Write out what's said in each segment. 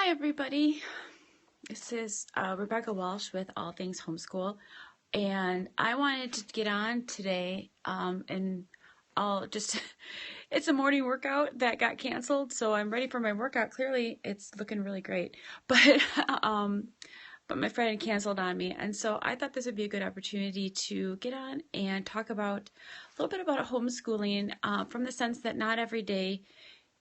Hi everybody, this is Rebecca Walsh with All Things Homeschool, and I wanted to get on today and I'll just, it's a morning workout that got canceled, so I'm ready for my workout. Clearly it's looking really great, but um, but my friend canceled on me, and so I thought this would be a good opportunity to get on and talk about a little bit about homeschooling from the sense that not every day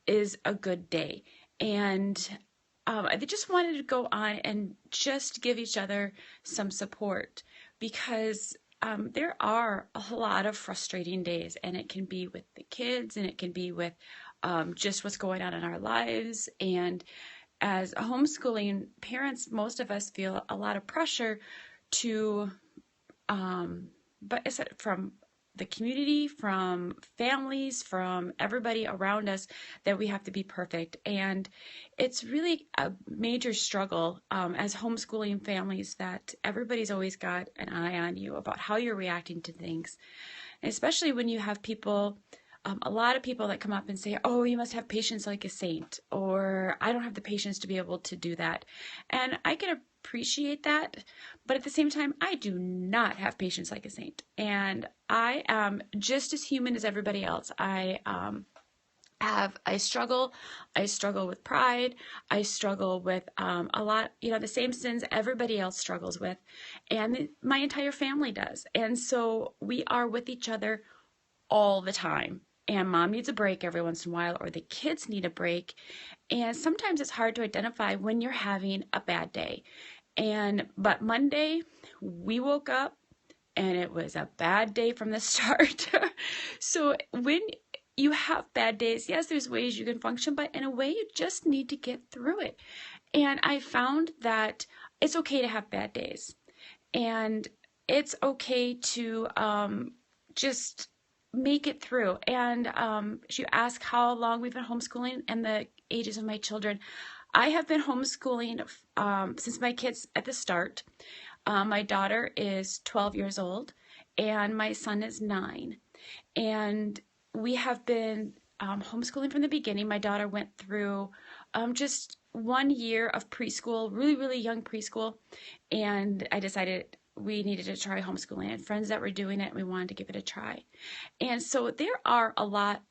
is a good day. And I just wanted to go on and just give each other some support because there are a lot of frustrating days, and it can be with the kids and it can be with just what's going on in our lives. And as homeschooling parents, most of us feel a lot of pressure to, but it's from the community, from families, from everybody around us, that we have to be perfect. And it's really a major struggle as homeschooling families that everybody's always got an eye on you about how you're reacting to things. And especially when you have people, a lot of people that come up and say, oh, you must have patience like a saint, or I don't have the patience to be able to do that. And I can appreciate that, but at the same time, I do not have patience like a saint. And I am just as human as everybody else. I struggle with pride. I struggle with a lot, the same sins everybody else struggles with, and my entire family does. And so we are with each other all the time. And mom needs a break every once in a while, or the kids need a break. And sometimes it's hard to identify when you're having a bad day. But Monday, we woke up and it was a bad day from the start. So when you have bad days, yes, there's ways you can function, but in a way you just need to get through it. And I found that it's okay to have bad days. And it's okay to just make it through. And you ask how long we've been homeschooling and the ages of my children. I have been homeschooling since my kids at the start. My daughter is 12 years old and my son is 9. And we have been homeschooling from the beginning. My daughter went through just 1 year of preschool, really, really young preschool. And I decided we needed to try homeschooling, and friends that were doing it, we wanted to give it a try. And so there are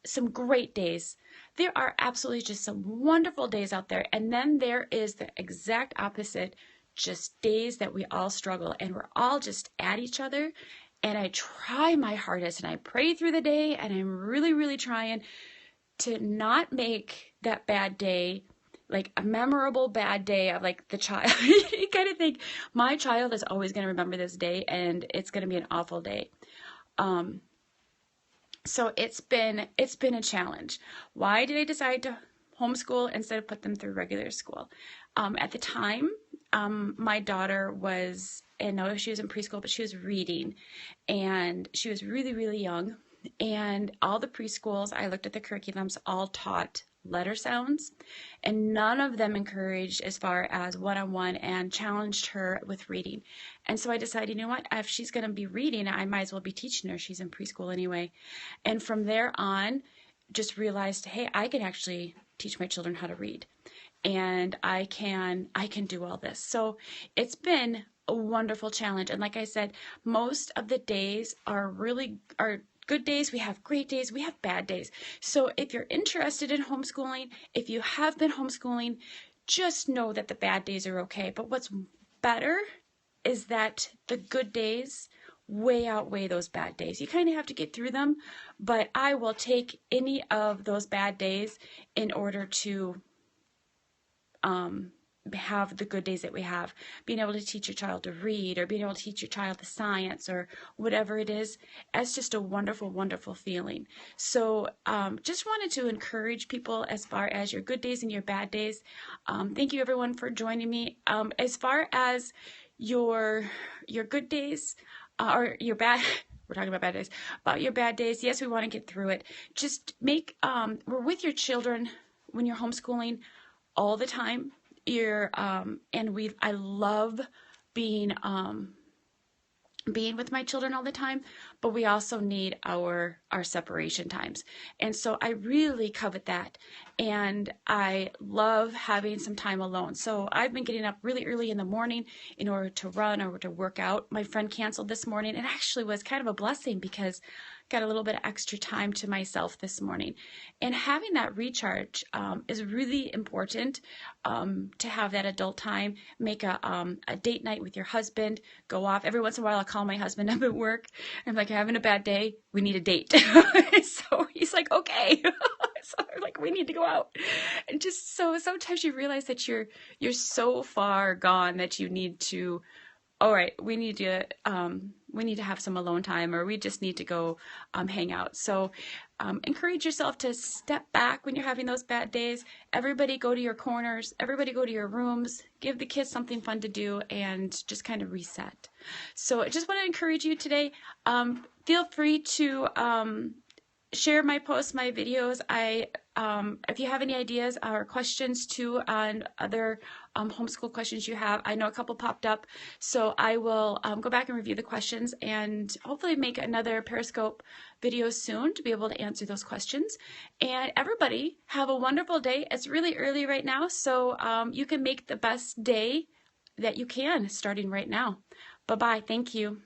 some great days. There are absolutely just some wonderful days out there. And then there is the exact opposite, just days that we all struggle and we're all just at each other. And I try my hardest and I pray through the day, and I'm really, really trying to not make that bad day like a memorable bad day of like the child. You kind of think my child is always going to remember this day and it's going to be an awful day. So it's been a challenge. Why did I decide to homeschool instead of put them through regular school? At the time, my daughter was, and no, she was in preschool, but she was reading, and she was really, really young. And all the preschools, I looked at the curriculums, all taught letter sounds, and none of them encouraged as far as one-on-one and challenged her with reading. And so I decided, you know what, if she's going to be reading, I might as well be teaching her. She's in preschool anyway. And from there on, just realized, hey, I can actually teach my children how to read, and I can do all this. So it's been a wonderful challenge. And like I said, most of the days are good days. We have great days. We have bad days. So if you're interested in homeschooling, if you have been homeschooling, just know that the bad days are okay. But what's better is that the good days way outweigh those bad days. You kind of have to get through them, but I will take any of those bad days in order to have the good days that we have. Being able to teach your child to read, or being able to teach your child the science, or whatever it is, it's just a wonderful, wonderful feeling. So just wanted to encourage people as far as your good days and your bad days. Thank you everyone for joining me. As far as your good days or your bad, we're talking about bad days, about your bad days, yes, we want to get through it. Just we're with your children when you're homeschooling all the time. I love being being with my children all the time, but we also need our separation times. And so I really covet that. And I love having some time alone. So I've been getting up really early in the morning in order to run or to work out. My friend canceled this morning. It actually was kind of a blessing because I got a little bit of extra time to myself this morning. And having that recharge is really important, to have that adult time. Make a date night with your husband. Go off. Every once in a while, I'll call my husband up at work. I'm like, having a bad day. We need a date. So he's like, okay. So I'm like, we need to go out. And just so sometimes you realize that you're so far gone that you need to, all right, we need to have some alone time, or we just need to go hang out. So encourage yourself to step back when you're having those bad days. Everybody go to your corners. Everybody go to your rooms. Give the kids something fun to do and just kind of reset. So I just want to encourage you today. Feel free to share my posts, my videos. If you have any ideas or questions too on other homeschool questions you have, I know a couple popped up, so I will go back and review the questions and hopefully make another Periscope video soon to be able to answer those questions. And everybody have a wonderful day. It's really early right now, so you can make the best day that you can starting right now. Bye-bye. Thank you.